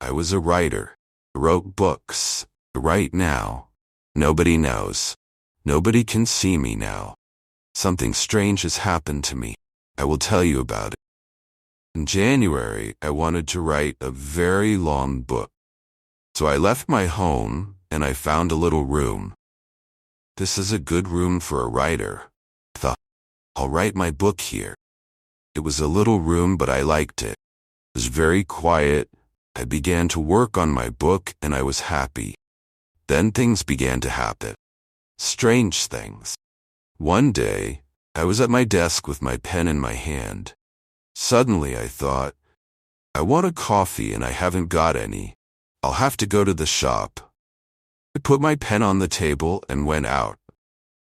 I was a writer. I wrote books. Right now, nobody knows. Nobody can see me now. Something strange has happened to me. I will tell you about it. In January, I wanted to write a very long book. So I left my home and I found a little room. This is a good room for a writer. I thought, I'll write my book here. It was a little room, but I liked it. It was very quiet. I began to work on my book and I was happy. Then things began to happen. Strange things. One day, I was at my desk with my pen in my hand. Suddenly I thought, I want a coffee and I haven't got any. I'll have to go to the shop. I put my pen on the table and went out.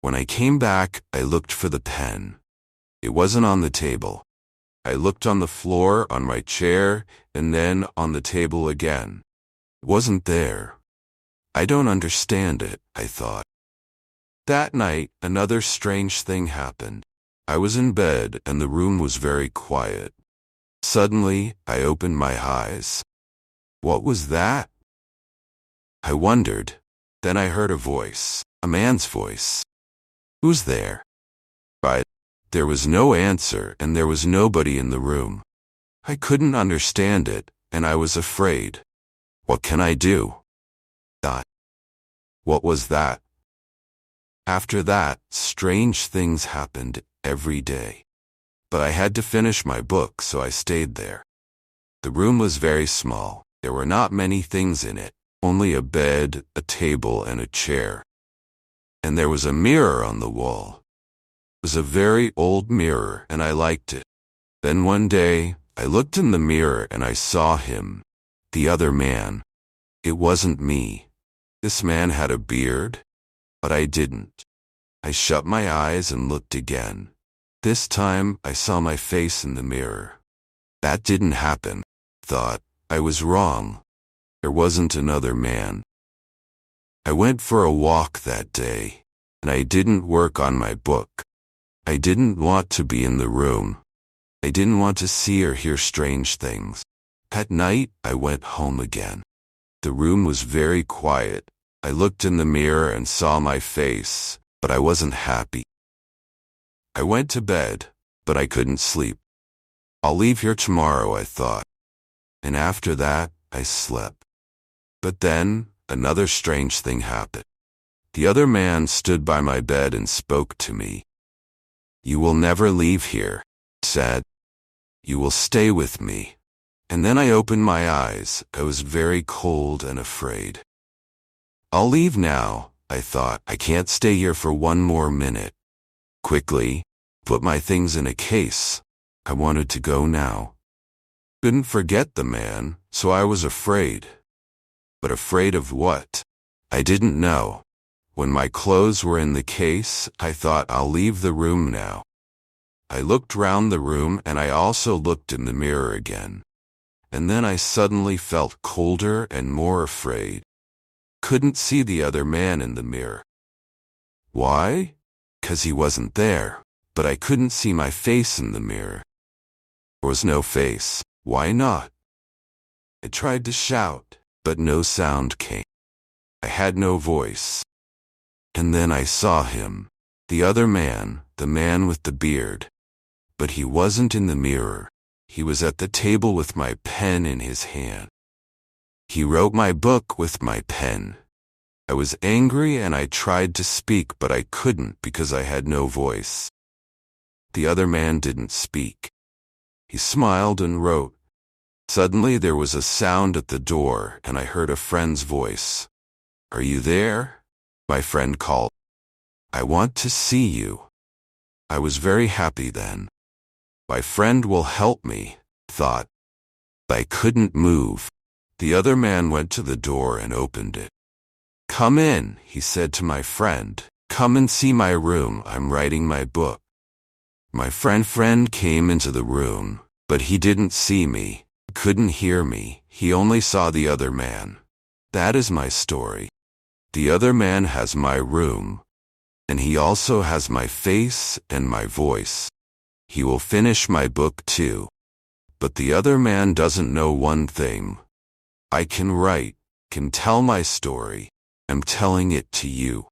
When I came back, I looked for the pen. It wasn't on the table. I looked on the floor, on my chair, and then on the table again. It wasn't there. I don't understand it, I thought. That night, another strange thing happened. I was in bed and the room was very quiet. Suddenly, I opened my eyes. What was that? I wondered. Then I heard a voice, a man's voice. Who's there? There was no answer and there was nobody in the room. I couldn't understand it and I was afraid. What can I do? What was that? After that, strange things happened every day. But I had to finish my book, so I stayed there. The room was very small. There were not many things in it, only a bed, a table, and a chair. And there was a mirror on the wall. It was a very old mirror, and I liked it. Then one day, I looked in the mirror and I saw him, the other man. It wasn't me. This man had a beard, but I didn't. I shut my eyes and looked again. This time, I saw my face in the mirror. That didn't happen. Thought, I was wrong. There wasn't another man. I went for a walk that day, and I didn't work on my book. I didn't want to be in the room. I didn't want to see or hear strange things. At night, I went home again. The room was very quiet. I looked in the mirror and saw my face, but I wasn't happy. I went to bed, but I couldn't sleep. I'll leave here tomorrow, I thought. And after that, I slept. But then, another strange thing happened. The other man stood by my bed and spoke to me. You will never leave here, he said. You will stay with me. And then I opened my eyes. I was very cold and afraid. I'll leave now, I thought. I can't stay here for one more minute. Quickly, put my things in a case. I wanted to go now. Couldn't forget the man, so I was afraid. But afraid of what? I didn't know. When my clothes were in the case, I thought I'll leave the room now. I looked round the room and I also looked in the mirror again. And then I suddenly felt colder and more afraid. Couldn't see the other man in the mirror. Why? 'Cause he wasn't there, but I couldn't see my face in the mirror. There was no face. Why not? I tried to shout, but no sound came. I had no voice. And then I saw him, the other man, the man with the beard. But he wasn't in the mirror. He was at the table with my pen in his hand. He wrote my book with my pen. I was angry and I tried to speak, but I couldn't because I had no voice. The other man didn't speak. He smiled and wrote. Suddenly there was a sound at the door and I heard a friend's voice. Are you there? My friend called. I want to see you. I was very happy then. My friend will help me, thought. I couldn't move. The other man went to the door and opened it. Come in, he said to my friend. Come and see my room. I'm writing my book. My friend came into the room, but he didn't see me, couldn't hear me. He only saw the other man. That is my story. The other man has my room, and he also has my face and my voice. He will finish my book too. But the other man doesn't know one thing. I can write, can tell my story. I'm telling it to you.